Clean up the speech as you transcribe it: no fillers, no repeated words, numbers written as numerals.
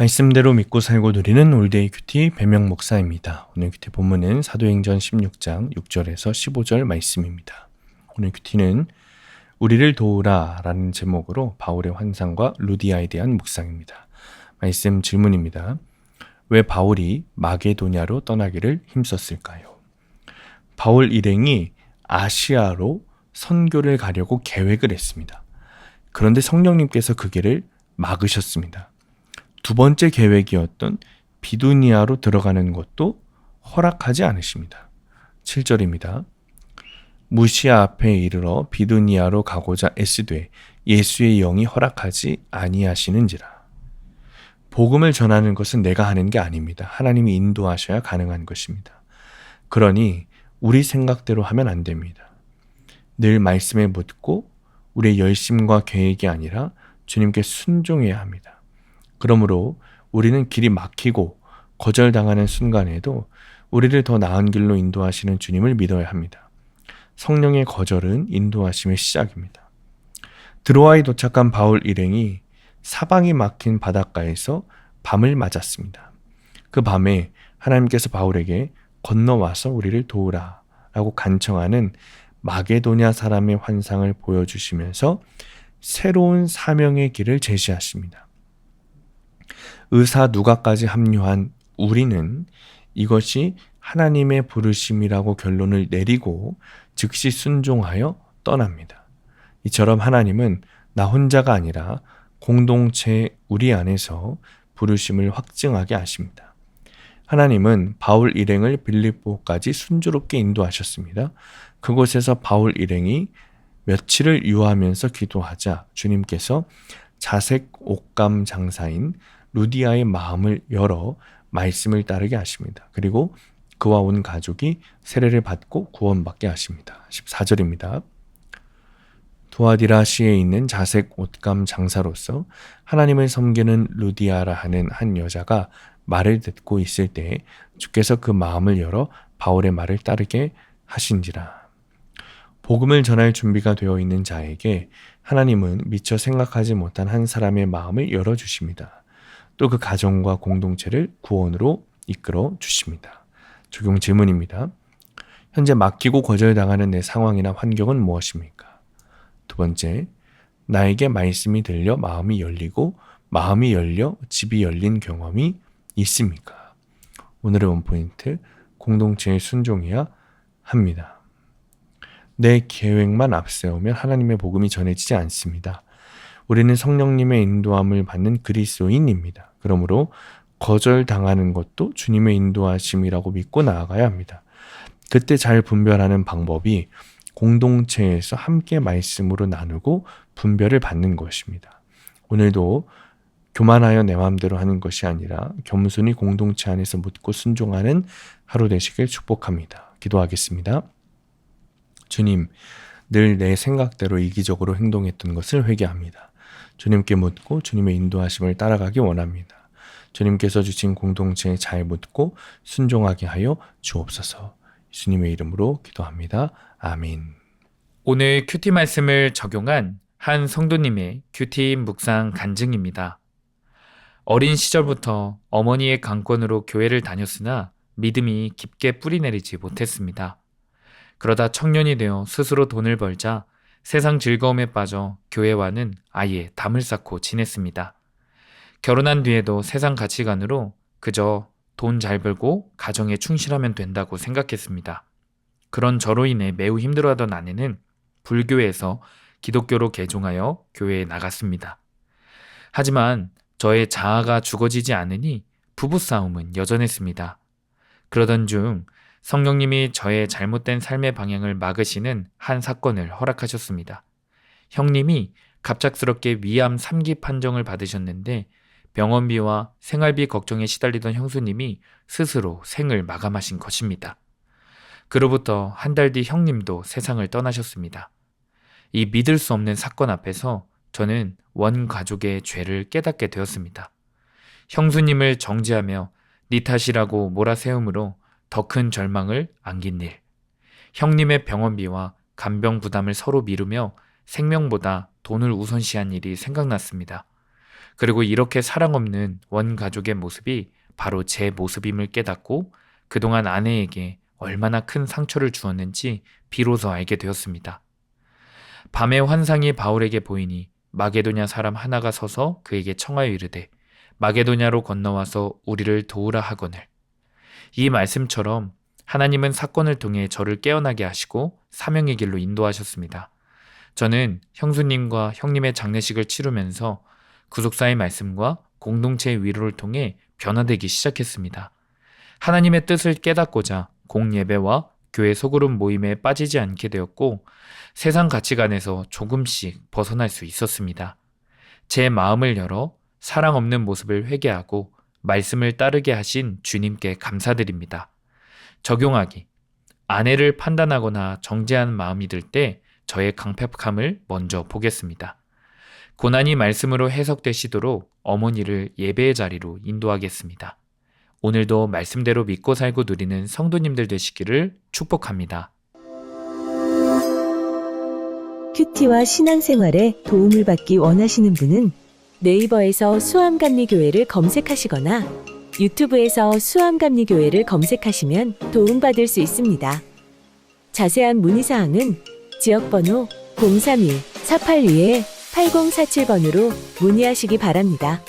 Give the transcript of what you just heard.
말씀대로 믿고 살고 누리는 올데이 큐티 배명 목사입니다. 오늘 큐티 본문은 사도행전 16장 6절에서 15절 말씀입니다. 오늘 큐티는 우리를 도우라 라는 제목으로 바울의 환상과 루디아에 대한 묵상입니다. 말씀 질문입니다. 왜 바울이 마게도냐로 떠나기를 힘썼을까요? 바울 일행이 아시아로 선교를 가려고 계획을 했습니다. 그런데 성령님께서 그 길을 막으셨습니다. 두 번째 계획이었던 비두니아로 들어가는 것도 허락하지 않으십니다. 7절입니다. 무시아 앞에 이르러 비두니아로 가고자 애쓰되 예수의 영이 허락하지 아니하시는지라. 복음을 전하는 것은 내가 하는 게 아닙니다. 하나님이 인도하셔야 가능한 것입니다. 그러니 우리 생각대로 하면 안 됩니다. 늘 말씀에 묻고 우리의 열심과 계획이 아니라 주님께 순종해야 합니다. 그러므로 우리는 길이 막히고 거절당하는 순간에도 우리를 더 나은 길로 인도하시는 주님을 믿어야 합니다. 성령의 거절은 인도하심의 시작입니다. 드로아에 도착한 바울 일행이 사방이 막힌 바닷가에서 밤을 맞았습니다. 그 밤에 하나님께서 바울에게 건너와서 우리를 도우라 라고 간청하는 마게도냐 사람의 환상을 보여주시면서 새로운 사명의 길을 제시하십니다. 의사 누가까지 합류한 우리는 이것이 하나님의 부르심이라고 결론을 내리고 즉시 순종하여 떠납니다. 이처럼 하나님은 나 혼자가 아니라 공동체 우리 안에서 부르심을 확증하게 하십니다. 하나님은 바울 일행을 빌립보까지 순조롭게 인도하셨습니다. 그곳에서 바울 일행이 며칠을 유하면서 기도하자 주님께서 자색 옥감 장사인 루디아의 마음을 열어 말씀을 따르게 하십니다. 그리고 그와 온 가족이 세례를 받고 구원받게 하십니다. 14절입니다. 두아디라시에 있는 자색 옷감 장사로서 하나님을 섬기는 루디아라 하는 한 여자가 말을 듣고 있을 때 주께서 그 마음을 열어 바울의 말을 따르게 하신지라. 복음을 전할 준비가 되어 있는 자에게 하나님은 미처 생각하지 못한 한 사람의 마음을 열어주십니다. 또 그 가정과 공동체를 구원으로 이끌어 주십니다. 적용 질문입니다. 현재 막히고 거절당하는 내 상황이나 환경은 무엇입니까? 두 번째, 나에게 말씀이 들려 마음이 열리고 마음이 열려 집이 열린 경험이 있습니까? 오늘의 원포인트, 공동체에 순종해야 합니다. 내 계획만 앞세우면 하나님의 복음이 전해지지 않습니다. 우리는 성령님의 인도함을 받는 그리스도인입니다. 그러므로 거절당하는 것도 주님의 인도하심이라고 믿고 나아가야 합니다. 그때 잘 분별하는 방법이 공동체에서 함께 말씀으로 나누고 분별을 받는 것입니다. 오늘도 교만하여 내 마음대로 하는 것이 아니라 겸손히 공동체 안에서 묻고 순종하는 하루 되시길 축복합니다. 기도하겠습니다. 주님, 늘 내 생각대로 이기적으로 행동했던 것을 회개합니다. 주님께 묻고 주님의 인도하심을 따라가기 원합니다. 주님께서 주신 공동체에 잘 묻고 순종하게 하여 주옵소서. 예수님의 이름으로 기도합니다. 아멘. 오늘 큐티 말씀을 적용한 한 성도님의 큐티 묵상 간증입니다. 어린 시절부터 어머니의 강권으로 교회를 다녔으나 믿음이 깊게 뿌리내리지 못했습니다. 그러다 청년이 되어 스스로 돈을 벌자 세상 즐거움에 빠져 교회와는 아예 담을 쌓고 지냈습니다. 결혼한 뒤에도 세상 가치관으로 그저 돈 잘 벌고 가정에 충실하면 된다고 생각했습니다. 그런 저로 인해 매우 힘들어하던 아내는 불교에서 기독교로 개종하여 교회에 나갔습니다. 하지만 저의 자아가 죽어지지 않으니 부부싸움은 여전했습니다. 그러던 중 성령님이 저의 잘못된 삶의 방향을 막으시는 한 사건을 허락하셨습니다. 형님이 갑작스럽게 위암 3기 판정을 받으셨는데 병원비와 생활비 걱정에 시달리던 형수님이 스스로 생을 마감하신 것입니다. 그로부터 한 달 뒤 형님도 세상을 떠나셨습니다. 이 믿을 수 없는 사건 앞에서 저는 원 가족의 죄를 깨닫게 되었습니다. 형수님을 정죄하며 네 탓이라고 몰아세움으로 더 큰 절망을 안긴 일. 형님의 병원비와 간병 부담을 서로 미루며 생명보다 돈을 우선시한 일이 생각났습니다. 그리고 이렇게 사랑 없는 원가족의 모습이 바로 제 모습임을 깨닫고 그동안 아내에게 얼마나 큰 상처를 주었는지 비로소 알게 되었습니다. 밤의 환상이 바울에게 보이니 마게도냐 사람 하나가 서서 그에게 청하여 이르되 마게도냐로 건너와서 우리를 도우라 하거늘. 이 말씀처럼 하나님은 사건을 통해 저를 깨어나게 하시고 사명의 길로 인도하셨습니다. 저는 형수님과 형님의 장례식을 치르면서 구속사의 말씀과 공동체의 위로를 통해 변화되기 시작했습니다. 하나님의 뜻을 깨닫고자 공예배와 교회 소그룹 모임에 빠지지 않게 되었고 세상 가치관에서 조금씩 벗어날 수 있었습니다. 제 마음을 열어 사랑 없는 모습을 회개하고 말씀을 따르게 하신 주님께 감사드립니다. 적용하기. 아내를 판단하거나 정죄하는 마음이 들 때 저의 강팍함을 먼저 보겠습니다. 고난이 말씀으로 해석되시도록 어머니를 예배의 자리로 인도하겠습니다. 오늘도 말씀대로 믿고 살고 누리는 성도님들 되시기를 축복합니다. 큐티와 신앙생활에 도움을 받기 원하시는 분은 네이버에서 수암감리교회를 검색하시거나 유튜브에서 수암감리교회를 검색하시면 도움받을 수 있습니다. 자세한 문의사항은 지역번호 031-482-8047번으로 문의하시기 바랍니다.